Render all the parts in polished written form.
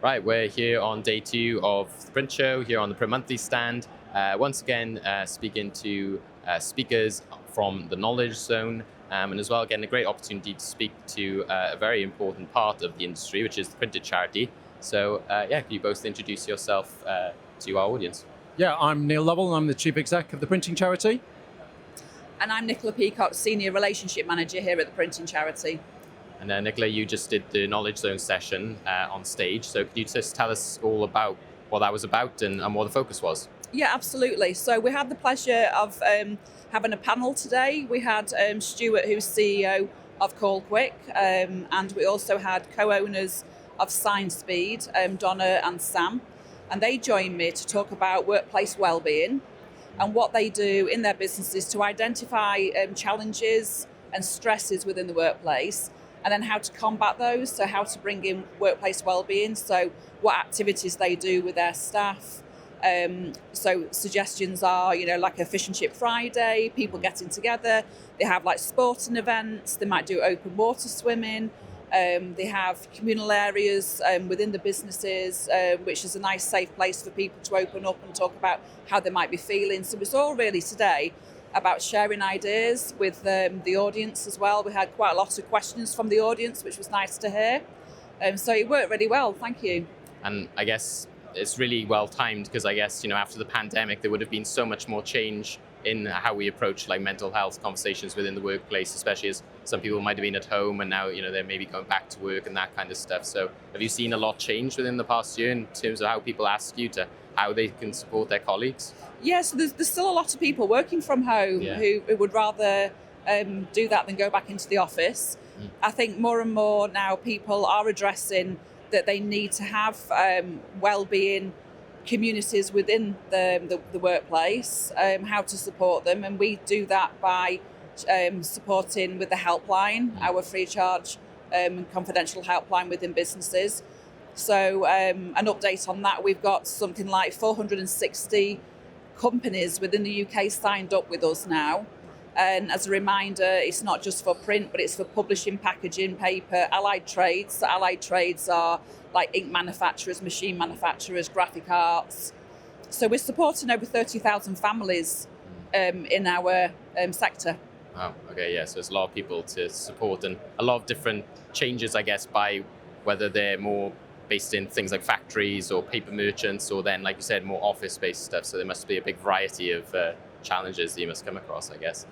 Right, we're here on day 2 of the print show, here on the Print Monthly stand. Once again, speaking to speakers from the Knowledge Zone, and as well getting a great opportunity to speak to a very important part of the industry, which is the printed charity. So can you both introduce yourself to our audience? Yeah, I'm Neil Lovell, and I'm the Chief Exec of the Printing Charity. And I'm Nicola Peacock, Senior Relationship Manager here at the Printing Charity. And Nicola, you just did the Knowledge Zone session on stage. So could you just tell us all about what that was about and what the focus was? Yeah, absolutely. So we had the pleasure of having a panel today. We had Stuart, who's CEO of Call Quick, and we also had co-owners of Sign Speed, Donna and Sam. And they joined me to talk about workplace wellbeing and what they do in their businesses to identify challenges and stresses within the workplace, and then how to combat those, so how to bring in workplace wellbeing, so what activities they do with their staff. So suggestions are, like a Fish and Chip Friday, people getting together. They have like sporting events, they might do open water swimming. They have communal areas within the businesses, which is a nice safe place for people to open up and talk about how they might be feeling. So it's all really today about sharing ideas with the audience as well. We had quite a lot of questions from the audience, which was nice to hear. So it worked really well, thank you. And I guess it's really well timed because I guess, after the pandemic, there would have been so much more change in how we approach like mental health conversations within the workplace, especially as some people might have been at home and now, they're maybe going back to work and that kind of stuff. So have you seen a lot change within the past year in terms of how people ask you to how they can support their colleagues? Yes, there's still a lot of people working from home who would rather do that than go back into the office. I think more and more now people are addressing that they need to have well-being communities within the workplace, how to support them, and we do that by supporting with the helpline, our free charge confidential helpline within businesses. So an update on that, we've got something like 460 companies within the UK signed up with us now. And as a reminder, it's not just for print, but it's for publishing, packaging, paper, allied trades. So allied trades are like ink manufacturers, machine manufacturers, graphic arts. So we're supporting over 30,000 families in our sector. Oh, okay, yeah. So there's a lot of people to support and a lot of different changes, I guess, by whether they're more based in things like factories or paper merchants, or then, like you said, more office-based stuff. So there must be a big variety of challenges that you must come across, I guess.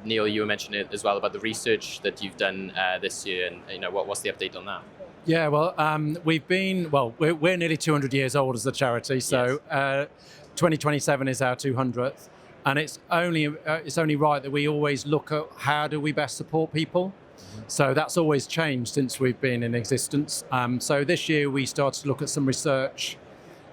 Neil, you were mentioning it as well about the research that you've done this year, and what's the update on that? Yeah, well, we're nearly 200 years old as a charity, so 2027 is our 200th, and it's only right that we always look at how do we best support people. So that's always changed since we've been in existence. So this year we started to look at some research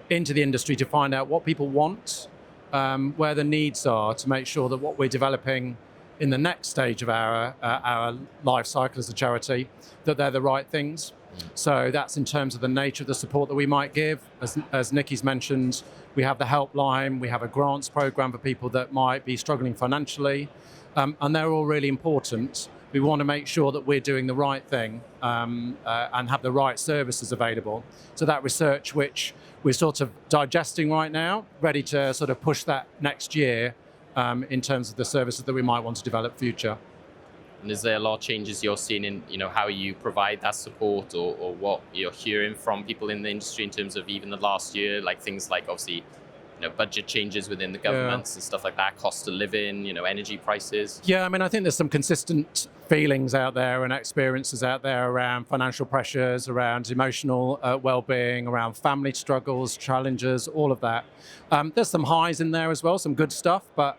into the industry to find out what people want, where the needs are, to make sure that what we're developing in the next stage of our life cycle as a charity, that they're the right things. So that's in terms of the nature of the support that we might give. As Nikki's mentioned, we have the helpline, we have a grants program for people that might be struggling financially, and they're all really important. We want to make sure that we're doing the right thing and have the right services available. So that research, which we're sort of digesting right now, ready to sort of push that next year in terms of the services that we might want to develop future. And is there a lot of changes you're seeing in how you provide that support, or what you're hearing from people in the industry in terms of even the last year, like things like obviously budget changes within the governments and stuff like that, cost of living, energy prices? Yeah, I mean, I think there's some consistent feelings out there and experiences out there around financial pressures, around emotional well-being, around family struggles, challenges, all of that. There's some highs in there as well, some good stuff, but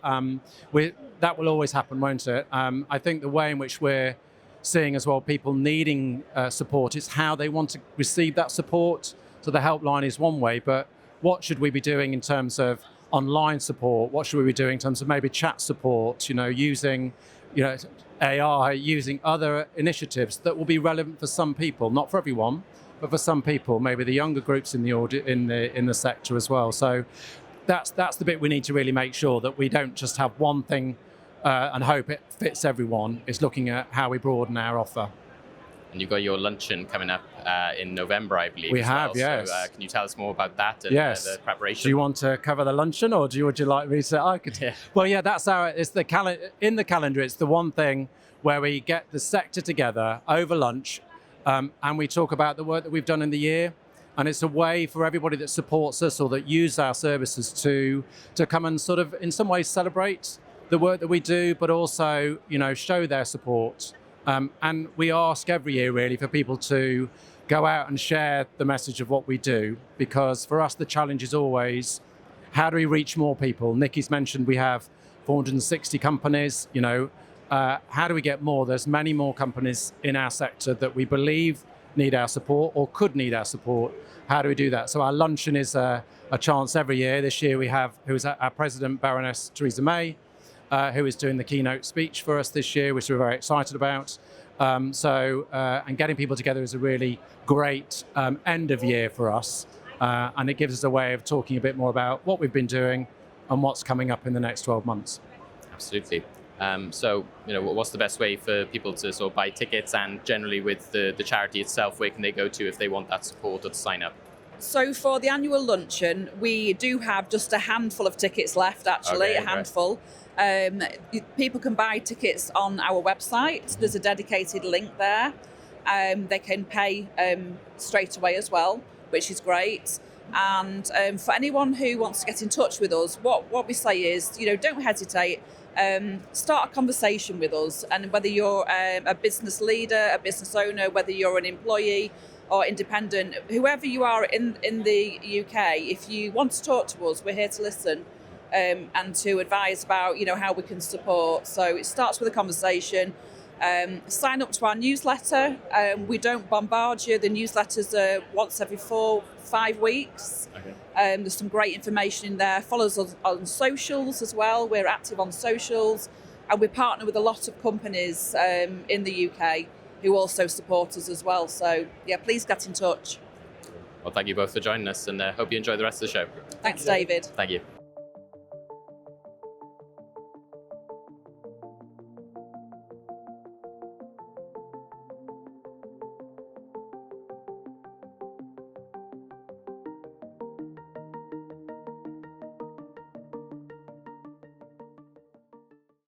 that will always happen, won't it? I think the way in which we're seeing as well people needing support is how they want to receive that support. So the helpline is one way, but what should we be doing in terms of online support? What should we be doing in terms of maybe chat support, using AI, using other initiatives that will be relevant for some people, not for everyone, but for some people, maybe the younger groups in the sector as well. So that's the bit we need to really make sure that we don't just have one thing and hope it fits everyone. It's looking at how we broaden our offer. And you've got your luncheon coming up in November, I believe. We as have, well. yes. So can you tell us more about that and Yes. the preparation? Do you want to cover the luncheon, or would you like me to? I could. Yeah. Well, yeah, that's it's the in the calendar. It's the one thing where we get the sector together over lunch, and we talk about the work that we've done in the year. And it's a way for everybody that supports us or that use our services to come and sort of, in some ways, celebrate the work that we do, but also, show their support. And we ask every year, really, for people to go out and share the message of what we do, because for us, the challenge is always, how do we reach more people? Nikki's mentioned we have 460 companies. How do we get more? There's many more companies in our sector that we believe need our support or could need our support. How do we do that? So our luncheon is a chance every year. This year we have our President, Baroness Theresa May, who is doing the keynote speech for us this year, which we're very excited about. And getting people together is a really great end of year for us. And it gives us a way of talking a bit more about what we've been doing and what's coming up in the next 12 months. Absolutely. So, what's the best way for people to sort of buy tickets, and generally with the charity itself, where can they go to if they want that support or to sign up? So for the annual luncheon, we do have just a handful of tickets left, actually, Okay, a handful. People can buy tickets on our website. There's a dedicated link there. They can pay straight away as well, which is great. And for anyone who wants to get in touch with us, what we say is, don't hesitate. Start a conversation with us, and whether you're a business leader, a business owner, whether you're an employee or independent, whoever you are in the UK, if you want to talk to us, we're here to listen and to advise about how we can support. So it starts with a conversation. Sign up to our newsletter. We don't bombard you. The newsletters are once every 4-5 weeks. Okay. There's some great information in there. Follow us on socials as well. We're active on socials, and we partner with a lot of companies in the UK who also support us as well. So yeah, please get in touch. Well, thank you both for joining us, and hope you enjoy the rest of the show. Thanks, David. Thank you.